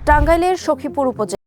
টাঙ্গাইলের সখীপুর উপজেলা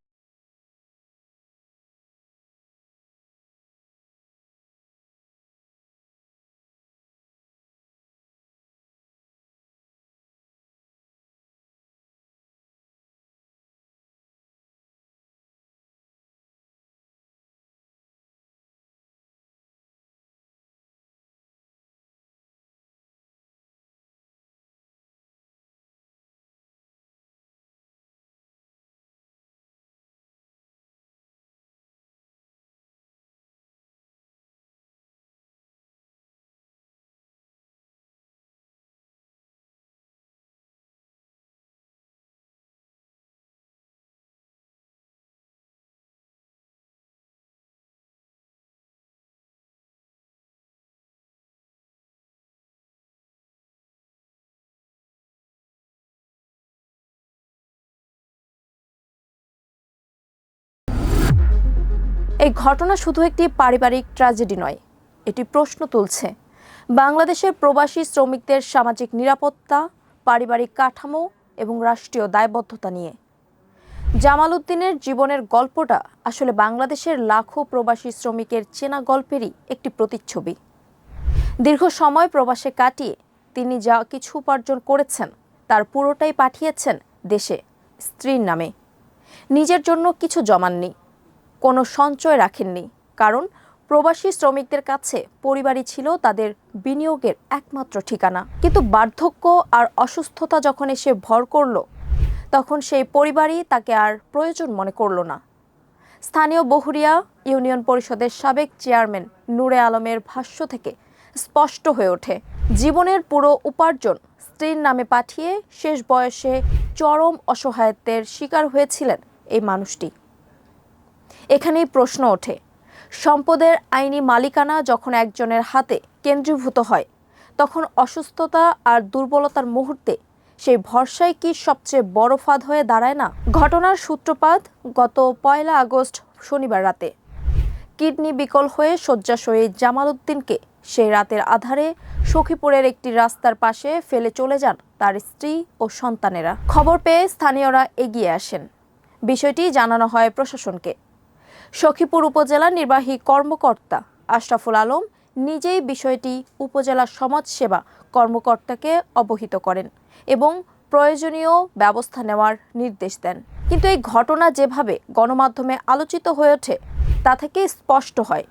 এই ঘটনা শুধু একটি পারিবারিক ট্র্যাজেডি নয়, এটি প্রশ্ন তুলছে বাংলাদেশের প্রবাসী শ্রমিকদের সামাজিক নিরাপত্তা, পারিবারিক কাঠামো এবং রাষ্ট্রীয় দায়বদ্ধতা নিয়ে। জামাল উদ্দিনের জীবনের গল্পটা আসলে বাংলাদেশের লাখো প্রবাসী শ্রমিকের চেনা গল্পেরই একটি প্রতিচ্ছবি। দীর্ঘ সময় প্রবাসে কাটিয়ে তিনি যা কিছু উপার্জন করেছেন তার পুরোটাই পাঠিয়েছেন দেশে স্ত্রীর নামে। নিজের জন্য কিছু জমাননি, কোনো সঞ্চয় রাখেননি, কারণ প্রবাসী শ্রমিকদের কাছে পরিবারই ছিল তাদের বিনিয়োগের একমাত্র ঠিকানা। কিন্তু বার্ধক্য আর অসুস্থতা যখন এসে ভর করল, তখন সেই পরিবারই তাকে আর প্রয়োজন মনে করল না। স্থানীয় বহুরিয়া ইউনিয়ন পরিষদের সাবেক চেয়ারম্যান নূরে আলমের ভাষ্য থেকে স্পষ্ট হয়ে ওঠে, জীবনের পুরো উপার্জন স্ত্রীর নামে পাঠিয়ে শেষ বয়সে চরম অসহায়ত্বের শিকার হয়েছিলেন এই মানুষটি। এখানেই প্রশ্ন ওঠে, সম্পদের আইনি মালিকানা যখন একজনের হাতে কেন্দ্রীভূত হয়, তখন অসুস্থতা আর দুর্বলতার মুহূর্তে সেই ভরসাই কি সবচেয়ে বড় ফাঁদ হয়ে দাঁড়ায় না? ঘটনার সূত্রপাত গত ১ আগস্ট শনিবার রাতে। কিডনি বিকল হয়ে শয্যাশয়ী জামাল উদ্দিনকে সেই রাতের আধারে সখীপুরের একটি রাস্তার পাশে ফেলে চলে যান তার স্ত্রী ও সন্তানেরা। খবর পেয়ে স্থানীয়রা এগিয়ে আসেন। বিষয়টি জানানো হয় প্রশাসনকে। সখীপুর উপজেলা নির্বাহী কর্মকর্তা আশরাফুল আলম নিজেই বিষয়টি উপজেলা সমাজসেবা কর্মকর্তাকে অবহিত করেন এবং প্রয়োজনীয় ব্যবস্থা নেওয়ার নির্দেশ দেন। কিন্তু এই ঘটনা যেভাবে গণমাধ্যমে আলোচিত হয়ে ওঠে, তা থেকে স্পষ্ট হয়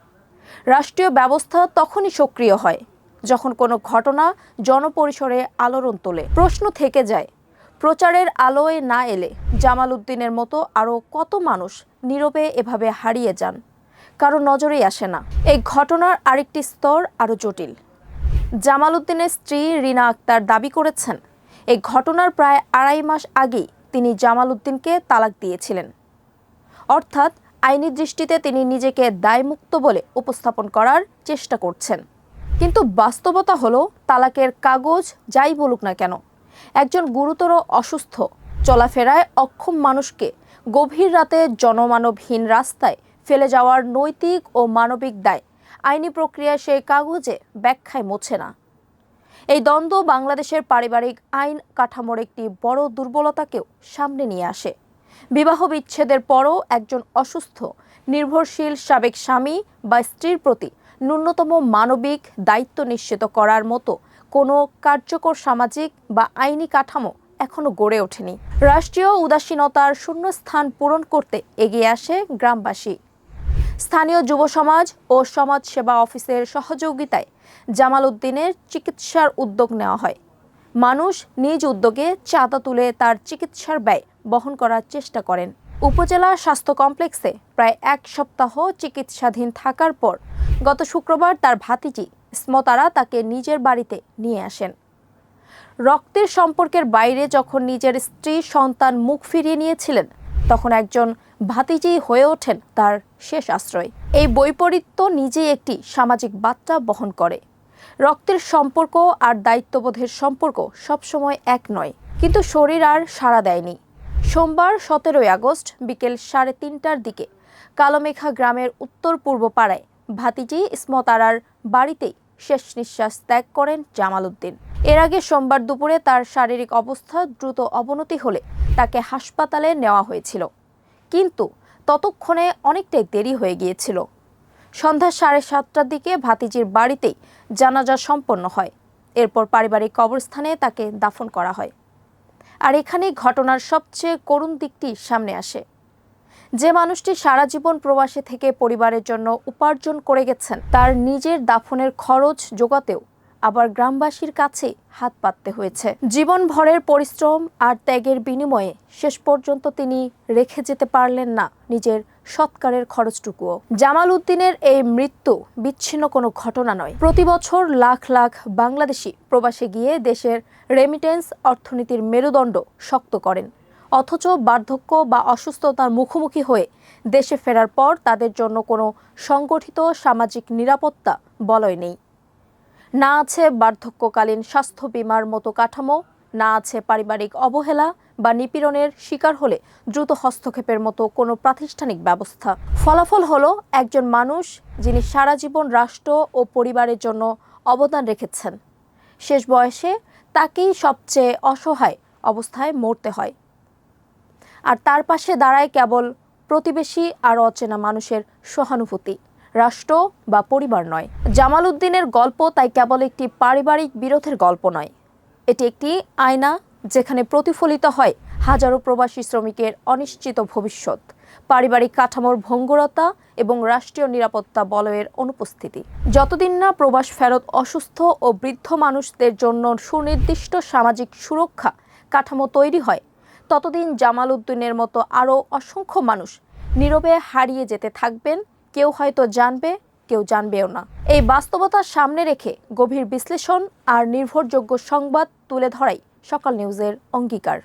রাষ্ট্রীয় ব্যবস্থা তখনই সক্রিয় হয় যখন কোনো ঘটনা জনপরিসরে আলোড়ন তোলে। প্রশ্ন থেকে যায়, প্রচারের আলোয় না এলে জামাল উদ্দিনের মতো আরও কত মানুষ নীরবে এভাবে হারিয়ে যান, কারো নজরেই আসে না। এই ঘটনার আরেকটি স্তর আরও জটিল। জামাল উদ্দিনের স্ত্রী রিনা আক্তার দাবি করেছেন, এই ঘটনার প্রায় ২.৫ মাস আগেই তিনি জামাল উদ্দিনকে তালাক দিয়েছিলেন। অর্থাৎ আইনি দৃষ্টিতে তিনি নিজেকে দায়মুক্ত বলে উপস্থাপন করার চেষ্টা করছেন। কিন্তু বাস্তবতা হলো, তালাকের কাগজ যাই বলুক না কেন, একজন গুরুতর অসুস্থ, চলাফেরায় অক্ষম মানুষকে গভীর রাতে জনমানবহীন রাস্তায় ফেলে যাওয়ার নৈতিক ও মানবিক দায় আইনি প্রক্রিয়ায় সেই কাগজে ব্যাখ্যায় মোছে না। এই দ্বন্দ্ব বাংলাদেশের পারিবারিক আইন কাঠামোর একটি বড় দুর্বলতাকেও সামনে নিয়ে আসে। বিবাহ বিচ্ছেদের পরও একজন অসুস্থ, নির্ভরশীল সাবেক স্বামী বা স্ত্রীর প্রতি ন্যূনতম মানবিক দায়িত্ব নিশ্চিত করার মতো কোনো কার্যকর সামাজিক বা আইনি কাঠামো এখনো গড়ে ওঠেনি। রাষ্ট্রীয় উদাসীনতার শূন্যস্থান পূরণ করতে এগিয়ে আসে গ্রামবাসী। স্থানীয় যুব সমাজ ও সমাজ সেবা অফিসের সহযোগিতায় জামাল উদ্দিনের চিকিৎসার উদ্যোগ নেওয়া হয়। মানুষ নিজ উদ্যোগে চাঁদা তুলে তার চিকিৎসার ব্যয় বহন করার চেষ্টা করেন। উপজেলা স্বাস্থ্য কমপ্লেক্সে প্রায় ১ সপ্তাহ চিকিৎসাধীন থাকার পর গত শুক্রবার তার ভাতিজি স্মতারা তাকে নিজের বাড়িতে নিয়ে আসেন। রক্তের সম্পর্কের বাইরে যখন নিজের স্ত্রী সন্তান মুখ ফিরিয়ে নিয়েছিলেন, তখন একজন ভাতিজি হয়ে ওঠেন তার শেষ আশ্রয়। এই বৈপরীত্য নিজেই একটি সামাজিক বার্তা বহন করে। রক্তের সম্পর্ক আর দায়িত্ববোধের সম্পর্ক সবসময় এক নয়। কিন্তু শরীর আর সাড়া দেয়নি। সোমবার ১৭ আগস্ট বিকেল ৩:৩০টার দিকে কালোমেঘা গ্রামের উত্তর পূর্ব পাড়ায় ভাতিজি স্মতারার বাড়িতেই শেষ নিঃশ্বাস ত্যাগ করেন জামাল উদ্দিন। এর আগে সোমবার দুপুরে তার শারীরিক অবস্থা দ্রুত অবনতি হলে তাকে হাসপাতালে নেওয়া হয়েছিল, কিন্তু ততক্ষণে অনেকটাই দেরি হয়ে গিয়েছিল। সন্ধ্যা 7:30টার দিকে ভাতিজির বাড়িতেই জানাজা সম্পন্ন হয়। এরপর পারিবারিক কবরস্থানে তাকে দাফন করা হয়। আর এখানেই ঘটনার সবচেয়ে করুণ দিকটি সামনে আসে। যে মানুষটি সারা জীবন প্রবাসী থেকে পরিবারের জন্য উপার্জন করে গেছেন, তার নিজের দাফনের খরচ জোগাতেও আবার গ্রামবাসীর কাছে হাত পাততে হয়েছে। জীবনভরের পরিশ্রম আর ত্যাগের বিনিময়ে শেষ পর্যন্ত তিনি রেখে যেতে পারলেন না নিজের সৎকারের খরচটুকুও। জামাল উদ্দিনের এই মৃত্যু বিচ্ছিন্ন কোনো ঘটনা নয়। প্রতি বছর লাখ লাখ বাংলাদেশি প্রবাসে গিয়ে দেশের রেমিটেন্স অর্থনীতির মেরুদণ্ড শক্ত করেন, অথচ বার্ধক্য বা অসুস্থতার মুখোমুখি হয়ে দেশে ফেরার পর তাদের জন্য কোনো সংগঠিত সামাজিক নিরাপত্তা বলয় নেই। না আছে বার্ধক্যকালীন স্বাস্থ্য বীমার মতো কাঠামো, না আছে পারিবারিক অবহেলা বা নিপীড়নের শিকার হলে দ্রুত হস্তক্ষেপের মতো কোনো প্রাতিষ্ঠানিক ব্যবস্থা। ফলাফল হলো একজন মানুষ যিনি সারা জীবন রাষ্ট্র ও পরিবারের জন্য অবদান রেখেছেন, শেষ বয়সে তাকেই সবচেয়ে অসহায় অবস্থায় মরতে হয়। আর তার পাশে দাঁড়ায় কেবল প্রতিবেশী আর অচেনা মানুষের সহানুভূতি, রাষ্ট্র বা পরিবার নয়। জামাল উদ্দিনের গল্প তাই কেবল একটি পারিবারিক বিরোধের গল্প নয়, এটি একটি আয়না যেখানে প্রতিফলিত হয় হাজারো প্রবাসী শ্রমিকের অনিশ্চিত ভবিষ্যৎ, পারিবারিক কাঠামোর ভঙ্গুরতা এবং রাষ্ট্রীয় নিরাপত্তা বলয়ের অনুপস্থিতি। যতদিন না প্রবাস ফেরত অসুস্থ ও বৃদ্ধ মানুষদের জন্য সুনির্দিষ্ট সামাজিক সুরক্ষা কাঠামো তৈরি হয়, ততদিন জামাল উদ্দিনের মতো আরও অসংখ্য মানুষ নীরবে হারিয়ে যেতে থাকবেন। কেউ হয়তো জানবে, কেউ জানবেও না। এই বাস্তবতার সামনে রেখে গভীর বিশ্লেষণ আর নির্ভরযোগ্য সংবাদ তুলে ধরাই সকাল নিউজের অঙ্গীকার।